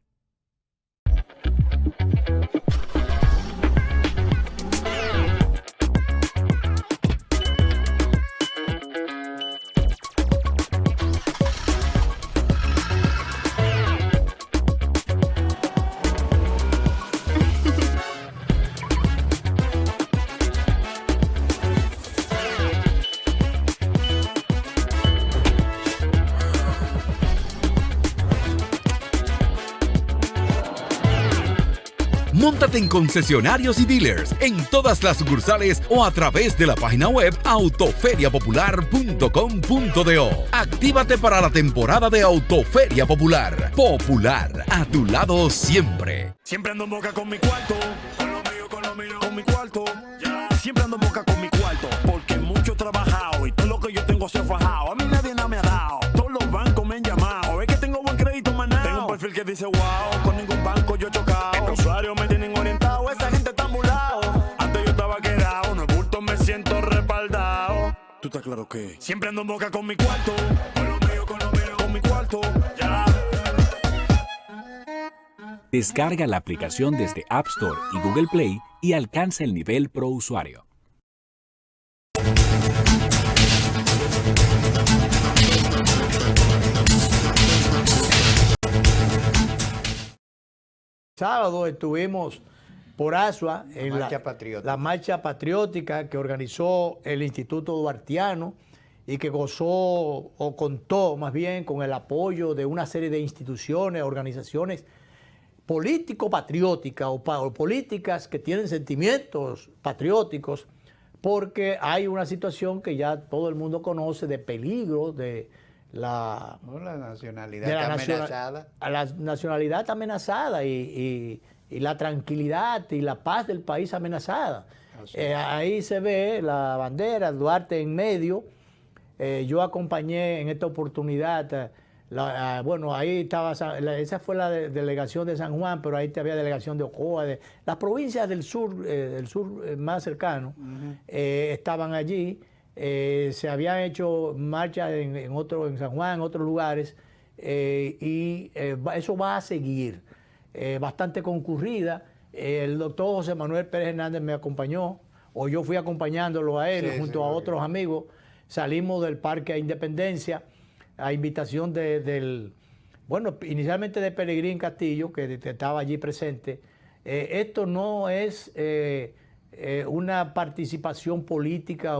H: Móntate en concesionarios y dealers, en todas las sucursales o a través de la página web autoferiapopular.com.do. Actívate para la temporada de Autoferia Popular. Popular, a tu lado siempre.
C: Siempre ando en boca con mi cuarto, con lo mío, con mi cuarto. Yeah. Siempre ando en boca con mi cuarto, porque mucho he trabajado y todo lo que yo tengo se ha fajado. A mí nadie nada me ha dado, todos los bancos me han llamado. Es que tengo buen crédito, manao. Tengo un perfil que dice wow, con ningún banco yo he chocado. Los usuarios me tienen orientado, esa gente está ambulado. Antes yo estaba quedado, no es bulto, me siento respaldado. ¿Tú estás claro que? Siempre ando en boca con mi cuarto, con lo mío, con mi cuarto. Ya.
I: Descarga la aplicación desde App Store y Google Play y alcanza el nivel Pro Usuario.
A: Sábado estuvimos por Asua en
B: la
A: marcha patriótica que organizó el Instituto Duartiano y que gozó o contó más bien con el apoyo de una serie de instituciones, organizaciones político-patrióticas o políticas que tienen sentimientos patrióticos, porque hay una situación que ya todo el mundo conoce de peligro de la
B: nacionalidad amenazada.
A: La nacionalidad amenazada y la tranquilidad y la paz del país amenazada. Ahí se ve la bandera, Duarte en medio. Yo acompañé en esta oportunidad, bueno, ahí estaba, esa fue la delegación de San Juan, pero ahí había delegación de Ocoa, de las provincias del sur más cercano, estaban allí. Se habían hecho marchas en San Juan, en otros lugares, y eso va a seguir, bastante concurrida. El doctor José Manuel Pérez Hernández me acompañó, o yo fui acompañándolo a él junto a otros amigos. Salimos del Parque Independencia a invitación inicialmente de Peregrín Castillo, que estaba allí presente. Esto no es una participación política,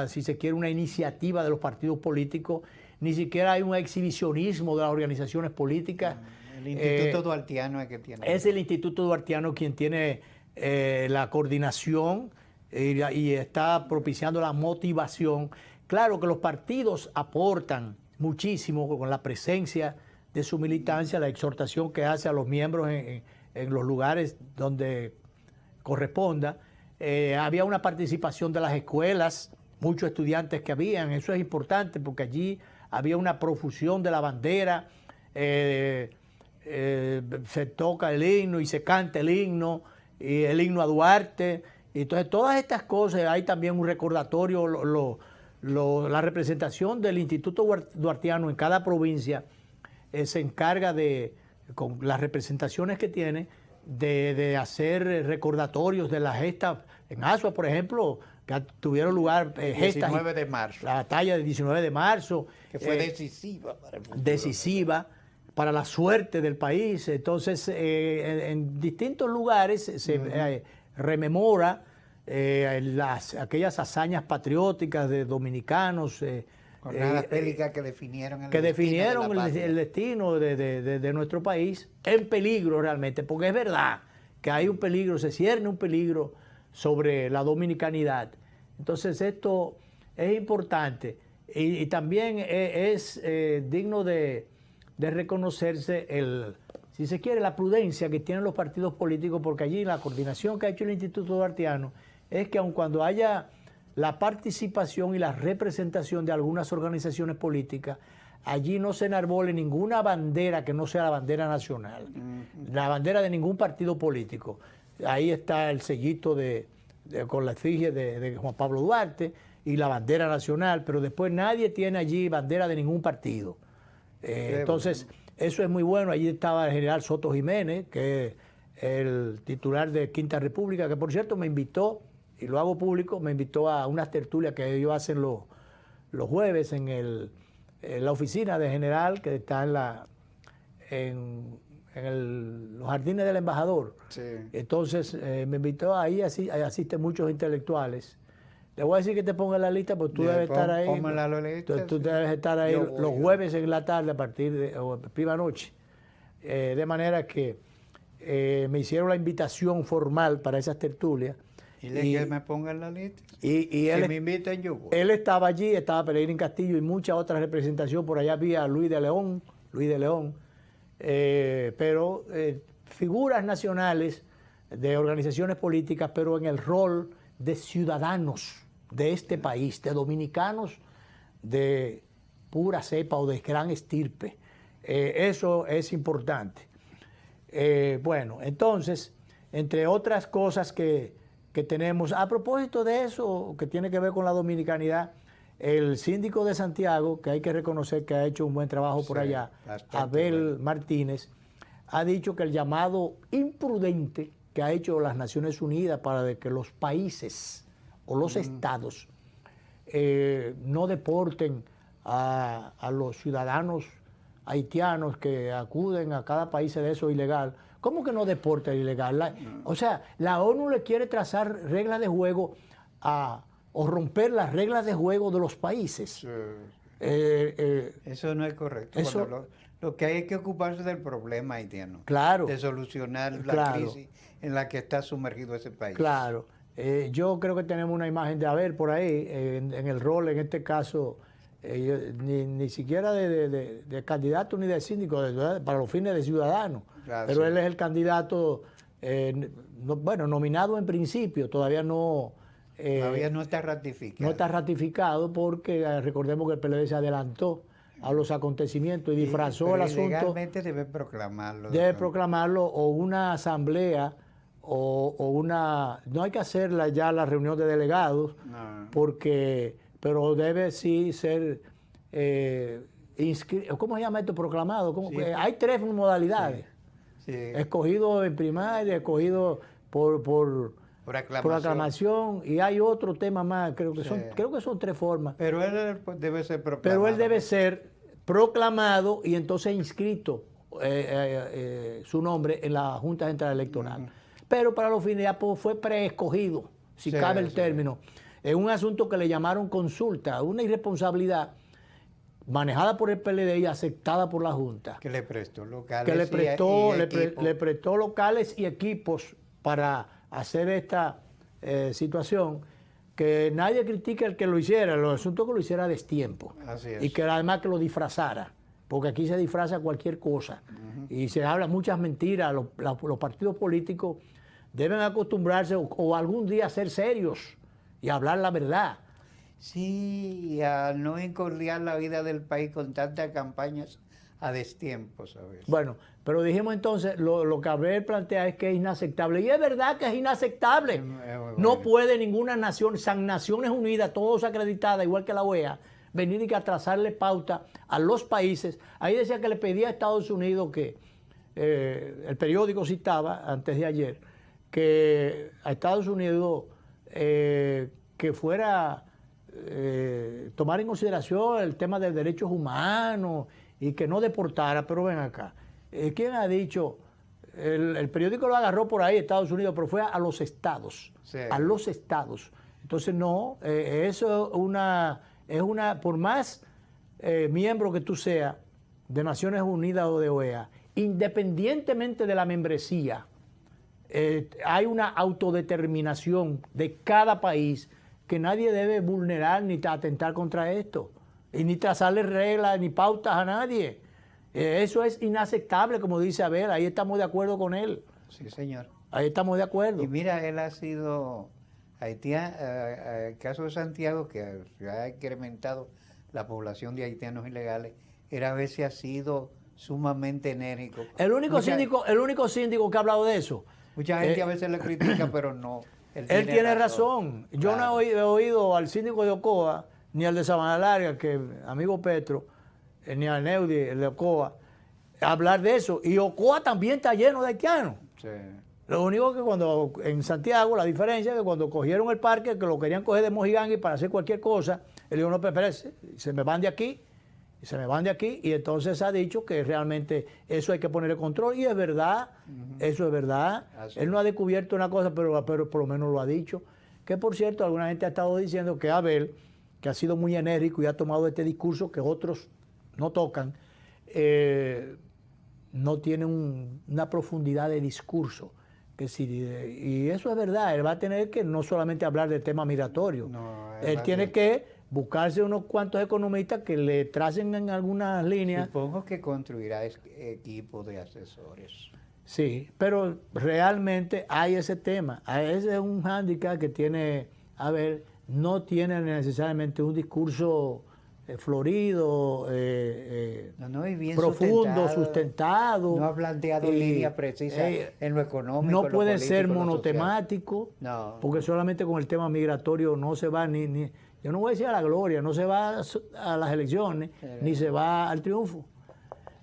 A: si se quiere, una iniciativa de los partidos políticos, ni siquiera hay un exhibicionismo de las organizaciones políticas.
B: El Instituto Duartiano es que tiene.
A: Es el Instituto Duartiano quien tiene la coordinación y está propiciando la motivación. Claro que los partidos aportan muchísimo con la presencia de su militancia, la exhortación que hace a los miembros en los lugares donde corresponda. Había una participación de las escuelas, muchos estudiantes que habían, eso es importante porque allí había una profusión de la bandera, se toca el himno y se canta el himno, y el himno a Duarte. Entonces todas estas cosas, hay también un recordatorio, la representación del Instituto Duartiano en cada provincia se encarga con las representaciones que tiene, de hacer recordatorios de las gestas. En Asua, por ejemplo, que tuvieron lugar gestas.
B: 19 de marzo.
A: La batalla del 19 de marzo.
B: Que fue decisiva para el futuro.
A: Decisiva para la suerte del país. Entonces, en distintos lugares se rememora aquellas hazañas patrióticas de dominicanos.
B: Jornadas bélicas que definieron
A: el destino de nuestro país, en peligro realmente, porque es verdad que hay un peligro, se cierne un peligro sobre la dominicanidad. Entonces esto es importante y también es digno de reconocerse si se quiere, la prudencia que tienen los partidos políticos, porque allí la coordinación que ha hecho el Instituto Duartiano es que aun cuando haya la participación y la representación de algunas organizaciones políticas, allí no se enarbole ninguna bandera que no sea la bandera nacional, la bandera de ningún partido político. Ahí está el sellito con la efigie de Juan Pablo Duarte y la bandera nacional, pero después nadie tiene allí bandera de ningún partido. Entonces, eso es muy bueno. Allí estaba el general Soto Jiménez, que es el titular de Quinta República, que por cierto me invitó, y lo hago público, me invitó a unas tertulias que ellos hacen los jueves en la oficina de general que está en los jardines del embajador. Sí. Entonces me invitó ahí, asisten muchos intelectuales. Le voy a decir que te ponga en la lista, porque tú debes estar ahí. Tú debes estar ahí los jueves en la tarde a partir de prima noche. De manera que me hicieron la invitación formal para esas tertulias.
B: Y que me ponga en la lista.
A: Y
B: él, me invitan yo.
A: Él estaba allí, estaba Pelegrín Castillo y mucha otra representación. Por allá había Luis de León, pero figuras nacionales de organizaciones políticas, pero en el rol de ciudadanos de este país, de dominicanos de pura cepa o de gran estirpe. Eso es importante. Bueno, entonces, entre otras cosas que tenemos, a propósito de eso, que tiene que ver con la dominicanidad, el síndico de Santiago, que hay que reconocer que ha hecho un buen trabajo por allá, Abel Martínez, ha dicho que el llamado imprudente que ha hecho las Naciones Unidas para que los países o los estados no deporten a los ciudadanos haitianos que acuden a cada país de eso ilegal. ¿Cómo que no deporta ilegal? O sea, la ONU le quiere trazar reglas de juego o romper las reglas de juego de los países.
B: Sí. Eso no es correcto. Lo que hay es que ocuparse del problema haitiano.
A: Claro.
B: De solucionar la crisis en la que está sumergido ese país.
A: Claro. Yo creo que tenemos una imagen de Abel por ahí, en el rol, en este caso, ni siquiera de candidato ni de síndico, para los fines de ciudadano. Claro, pero sí. Él es el candidato, nominado en principio, todavía no
B: está ratificado.
A: No está ratificado porque recordemos que el PLD se adelantó a los acontecimientos y disfrazó el asunto.
B: Legalmente debe proclamarlo.
A: Debe proclamarlo o una asamblea o una... No hay que hacerla ya la reunión de delegados, no. Pero debe sí ser inscrito. ¿Cómo se llama esto? Proclamado. Sí. Hay 3 modalidades. Sí. Sí. Escogido en primaria, escogido por aclamación, y hay otro tema más, creo que son 3 formas.
B: Pero él debe ser proclamado.
A: Pero él debe ser proclamado y entonces inscrito su nombre en la Junta Central Electoral. Pero para los fines ya fue preescogido, si cabe el término. Es un asunto que le llamaron consulta, una irresponsabilidad manejada por el PLD y aceptada por la Junta.
B: Que le prestó locales.
A: Que le prestó locales y equipos para hacer esta situación, que nadie critica el que lo hiciera, el asunto que lo hiciera a destiempo.
B: Así es.
A: Y que además que lo disfrazara, porque aquí se disfraza cualquier cosa. Y se habla muchas mentiras. Los partidos políticos deben acostumbrarse o algún día ser serios y hablar la verdad.
B: Sí, a no encordiar la vida del país con tantas campañas a destiempo, ¿sabes?
A: Bueno, pero dijimos entonces, lo que Abel plantea es que es inaceptable. Y es verdad que es inaceptable. No puede ninguna nación, San Naciones Unidas, todos acreditadas, igual que la OEA, venir y que trazarle pauta a los países. Ahí decía que le pedía a Estados Unidos que, el periódico citaba, antes de ayer, que a Estados Unidos que fuera... tomar en consideración el tema de derechos humanos y que no deportara, pero ven acá. ¿Quién ha dicho? El periódico lo agarró por ahí, Estados Unidos, pero fue a los estados. Sí. A los estados. Entonces, no, eso es una, por más miembro que tú seas de Naciones Unidas o de OEA, independientemente de la membresía, hay una autodeterminación de cada país que nadie debe vulnerar ni atentar contra esto, y ni trazarle reglas ni pautas a nadie. Eso es inaceptable, como dice Abel, ahí estamos de acuerdo con él.
B: Sí, señor.
A: Ahí estamos de acuerdo.
B: Y mira, él ha sido haitiano, el caso de Santiago, que ha incrementado la población de haitianos ilegales, era a veces ha sido sumamente enérgico.
A: El único síndico que ha hablado de eso.
B: Mucha gente a veces le critica, pero no.
A: Él tiene razón. Yo no he oído al síndico de Ocoa, ni al de Sabana Larga, que amigo Petro, ni al Neudi, el de Ocoa, hablar de eso. Y Ocoa también está lleno de haitianos.
B: Sí.
A: Lo único que cuando en Santiago, la diferencia es que cuando cogieron el parque, que lo querían coger de Mojigangui para hacer cualquier cosa, él dijo, no, espérese, se me van de aquí. Y entonces ha dicho que realmente eso hay que ponerle control, y es verdad, eso es verdad. Así él no ha descubierto una cosa, pero por lo menos lo ha dicho. Que por cierto, alguna gente ha estado diciendo que Abel, que ha sido muy enérgico y ha tomado este discurso que otros no tocan, no tiene una profundidad de discurso. Y eso es verdad, él va a tener que no solamente hablar del tema migratorio, él tiene que buscarse unos cuantos economistas que le tracen en algunas líneas.
B: Supongo que construirá equipos de asesores.
A: Sí, pero realmente hay ese tema, ese es un hándicap que tiene, no tiene necesariamente un discurso florido,
B: y bien
A: profundo, sustentado.
B: No ha planteado líneas precisas en lo económico.
A: No puede
B: político,
A: ser
B: lo
A: monotemático, porque solamente con el tema migratorio no se va ni yo no voy a decir a la gloria, no se va a las elecciones, ni se va al triunfo.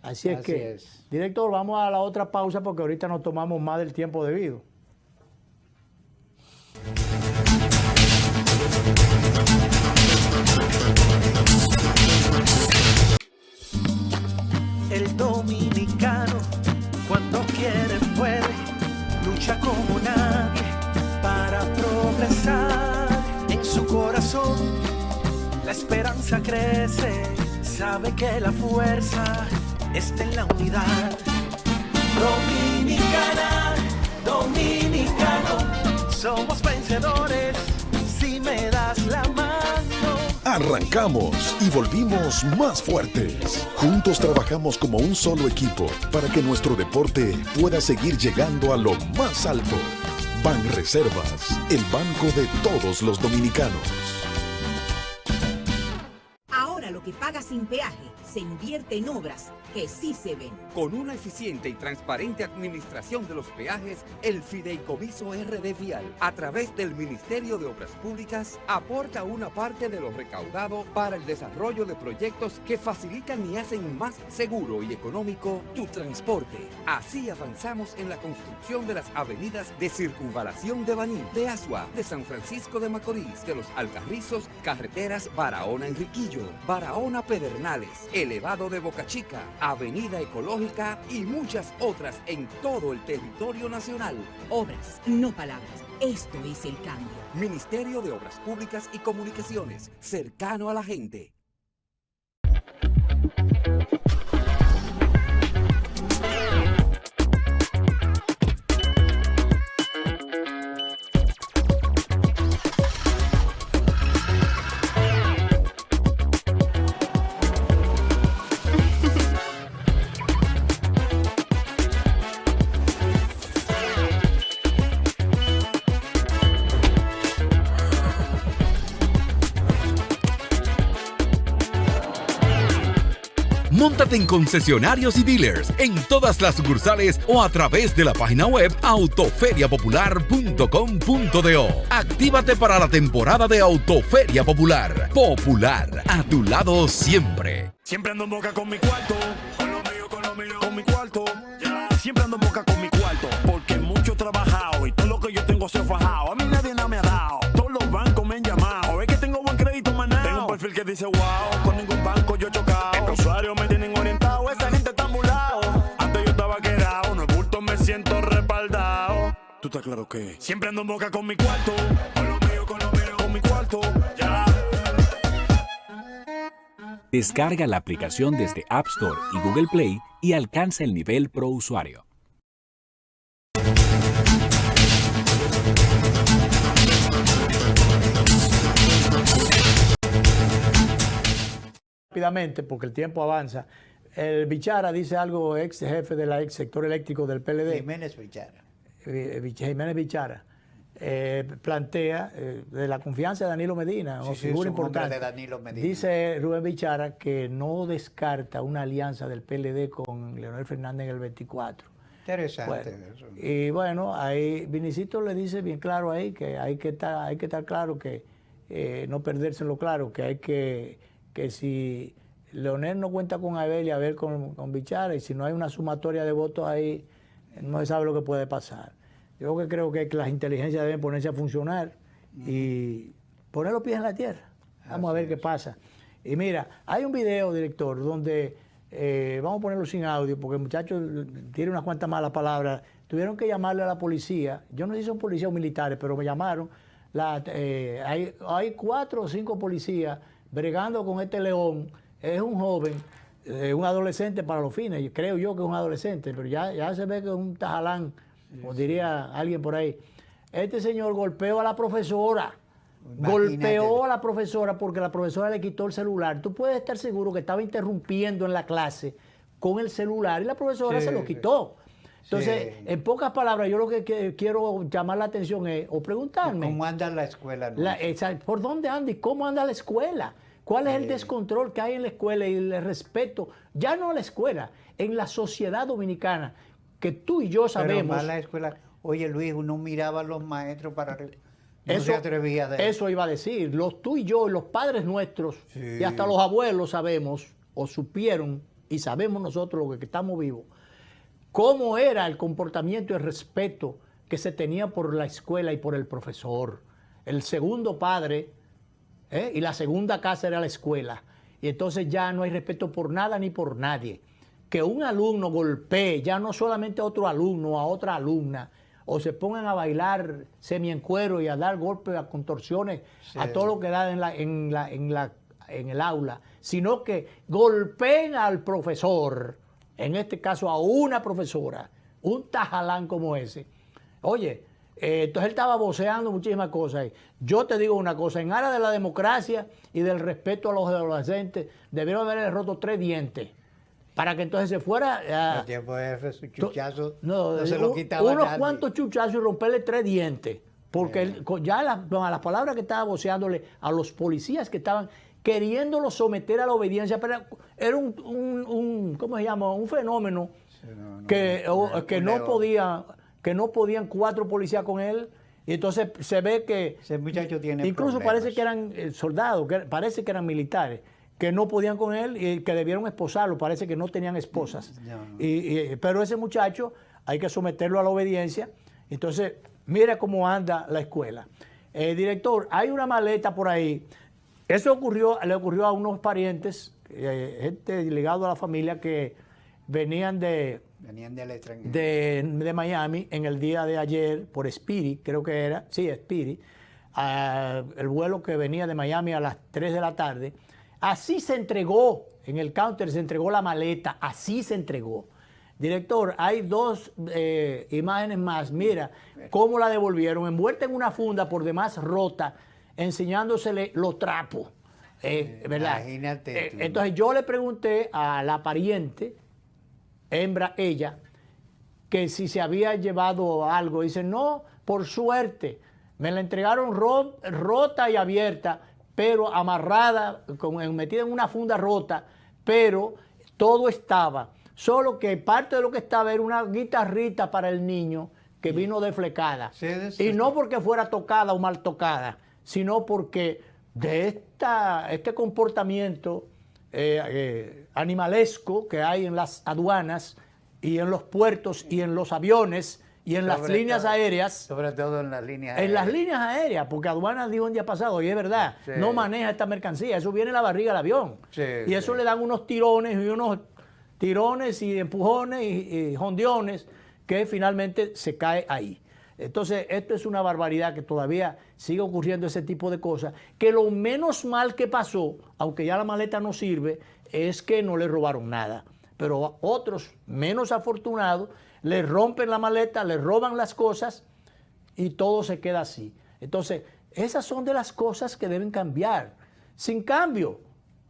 A: Así es. Director, vamos a la otra pausa porque ahorita nos tomamos más del tiempo debido.
J: El dominicano, cuando quiere puede, lucha como nadie para progresar. En su corazón la esperanza crece, sabe que la fuerza está en la unidad. Dominicana, dominicano, somos vencedores si me das la mano.
D: Arrancamos y volvimos más fuertes. Juntos trabajamos como un solo equipo para que nuestro deporte pueda seguir llegando a lo más alto. Banreservas, el banco de todos los dominicanos.
F: Ahora lo que paga sin peaje se invierte en obras que sí se ven.
G: Con una eficiente y transparente administración de los peajes, el Fideicomiso RD Vial, a través del Ministerio de Obras Públicas, aporta una parte de lo recaudado para el desarrollo de proyectos que facilitan y hacen más seguro y económico tu transporte. Así avanzamos en la construcción de las avenidas de Circunvalación de Baní, de Asua, de San Francisco de Macorís, de Los Alcarrizos, carreteras Barahona-Enriquillo, Barahona-Pedernales, elevado de Boca Chica, Avenida Ecológica y muchas otras en todo el territorio nacional.
F: Obras, no palabras. Esto es el cambio.
G: Ministerio de Obras Públicas y Comunicaciones, cercano a la gente.
H: Móntate en concesionarios y dealers en todas las sucursales o a través de la página web autoferiapopular.com.do. Actívate para la temporada de Autoferia Popular. Popular, a tu lado siempre.
C: Siempre ando en boca con mi cuarto, con lo mío, con mi cuarto. Siempre ando en boca con mi cuarto, porque mucho he trabajado y todo lo que yo tengo se ha fajado. A mí nadie nada me ha dado, todos los bancos me han llamado. Es que tengo buen crédito, manao. Tengo un perfil que dice wow, con ningún banco yo he chocado. Los usuarios me tienen orientado, esa gente está ambulado. Antes yo estaba quedado, no es bulto, me siento respaldado. Tú estás claro que siempre ando en boca con mi cuarto, con lo mío, con mi cuarto, ya.
I: Descarga la aplicación desde App Store y Google Play y alcanza el nivel Pro Usuario.
A: Rápidamente, porque el tiempo avanza. El Bichara dice algo, ex jefe del ex sector eléctrico del PLD.
B: Jiménez Bichara.
A: Jiménez Bichara. Plantea de la confianza de Danilo Medina, una figura importante.
B: De Danilo Medina.
A: Dice Rubén Bichara que no descarta una alianza del PLD con Leonel Fernández en el 24.
B: Interesante
A: Bueno,
B: eso.
A: y bueno, ahí Vinicito le dice bien claro ahí que hay que estar claro que no perdérselo claro, que hay que si Leonel no cuenta con Abel y Abel con Bichara, y si no hay una sumatoria de votos ahí, no se sabe lo que puede pasar. Yo creo que las inteligencias deben ponerse a funcionar y poner los pies en la tierra. Vamos a ver qué pasa. Y mira, hay un video, director, donde, vamos a ponerlo sin audio, porque el muchacho tiene unas cuantas malas palabras. Tuvieron que llamarle a la policía. Yo no sé si son policías o militares, pero me llamaron. Hay 4 o 5 policías bregando con este león. Es un joven un adolescente para los fines, creo yo que es un adolescente, pero ya se ve que es un tajalán, como diría alguien por ahí. Este señor golpeó a la profesora. Golpeó a la profesora porque la profesora le quitó el celular. Tú puedes estar seguro que estaba interrumpiendo en la clase con el celular y la profesora se lo quitó. Entonces, en pocas palabras, yo lo que quiero llamar la atención es, o preguntarme...
B: ¿Cómo anda la escuela?
A: ¿Por dónde anda y cómo anda la escuela? ¿Cuál es el descontrol que hay en la escuela y el respeto? Ya no a la escuela, en la sociedad dominicana, que tú y yo sabemos...
B: Pero más la escuela... Oye, Luis, uno miraba a los maestros para... No se atrevía de
A: eso iba a decir. Tú y yo, los padres nuestros, y hasta los abuelos sabemos, o supieron, y sabemos nosotros los que estamos vivos, cómo era el comportamiento y el respeto que se tenía por la escuela y por el profesor. El segundo padre y la segunda casa era la escuela. Y entonces ya no hay respeto por nada ni por nadie. Que un alumno golpee ya no solamente a otro alumno, a otra alumna, o se pongan a bailar semi en cuero y a dar golpes, a contorsiones, a todo lo que da en el aula, sino que golpeen al profesor, en este caso a una profesora, un tajalán como ese. Oye, entonces él estaba voceando muchísimas cosas. Yo te digo una cosa, en aras de la democracia y del respeto a los adolescentes, debieron haberle roto 3 dientes. Para que entonces se fuera...
B: el tiempo de su chuchazo
A: no
B: se lo quitaba
A: unos
B: nadie.
A: cuantos chuchazos y romperle 3 dientes. Porque ya las palabras que estaba voceándole a los policías que estaban queriéndolo someter a la obediencia, pero era ¿cómo se llama? Un fenómeno que no podían 4 policías con él. Y entonces se ve que...
B: Ese muchacho tiene
A: incluso
B: problemas.
A: parece que eran soldados, parece que eran militares, que no podían con él y que debieron esposarlo, parece que no tenían esposas. Pero ese muchacho hay que someterlo a la obediencia. Entonces, mira cómo anda la escuela. Director, hay una maleta por ahí. Eso le ocurrió a unos parientes, gente ligado a la familia que venían del extranjero. De Miami en el día de ayer por Spirit, creo que era, sí, Spirit, el vuelo que venía de Miami a las 3 de la tarde. Así se entregó, en el counter se entregó la maleta, así se entregó. Director, hay 2 imágenes más, mira cómo la devolvieron, envuelta en una funda por demás rota, enseñándosele los trapos, ¿verdad?
B: Imagínate.
A: Entonces yo le pregunté a la pariente, hembra ella, que si se había llevado algo. Dice, no, por suerte, me la entregaron rota y abierta, pero amarrada, metida en una funda rota, pero todo estaba. Solo que parte de lo que estaba era una guitarrita para el niño que vino deflecada. Y no porque fuera tocada o mal tocada, sino porque de este comportamiento animalesco que hay en las aduanas y en los puertos y en los aviones y en las líneas aéreas.
B: Sobre todo en las líneas aéreas.
A: En las líneas aéreas, porque aduanas dijo un día pasado, y es verdad, no maneja esta mercancía, eso viene en la barriga del avión. Y eso le dan unos tirones y empujones y jondiones que finalmente se cae ahí. Entonces, esto es una barbaridad que todavía sigue ocurriendo ese tipo de cosas, que lo menos mal que pasó, aunque ya la maleta no sirve, es que no le robaron nada. Pero a otros menos afortunados le rompen la maleta, le roban las cosas y todo se queda así. Entonces, esas son de las cosas que deben cambiar. Sin cambio,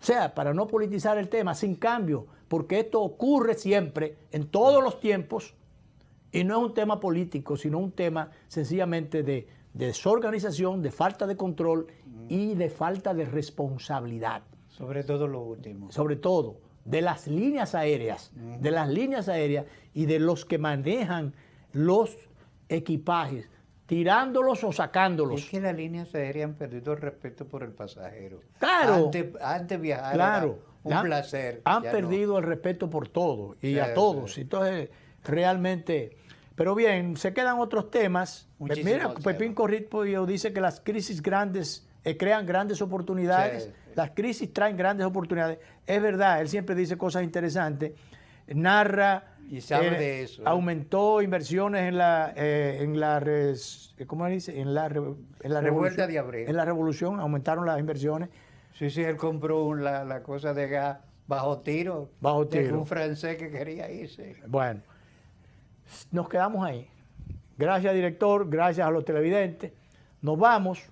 A: o sea, para no politizar el tema, sin cambio, porque esto ocurre siempre, en todos los tiempos, y no es un tema político, sino un tema sencillamente de desorganización, de falta de control y de falta de responsabilidad.
B: Sobre todo lo último.
A: Sobre todo de las líneas aéreas, y de los que manejan los equipajes, tirándolos o sacándolos.
B: Es que las líneas aéreas han perdido el respeto por el pasajero.
A: Claro.
B: Antes viajar era un placer.
A: Han perdido el respeto por todo y a todos. Entonces, realmente... Pero bien, se quedan otros temas. Mira, Pepín Corripio dice que las crisis grandes crean grandes oportunidades. Las crisis traen grandes oportunidades. Es verdad, él siempre dice cosas interesantes. Narra
B: y sabe de eso.
A: Aumentó inversiones ¿cómo dice? En la
B: revuelta de abril.
A: En la revolución aumentaron las inversiones.
B: Sí, él compró la cosa de gas bajo tiro.
A: Bajo
B: De
A: tiro.
B: un francés que quería irse.
A: Bueno, nos quedamos ahí. Gracias, director, gracias a los televidentes. Nos vamos.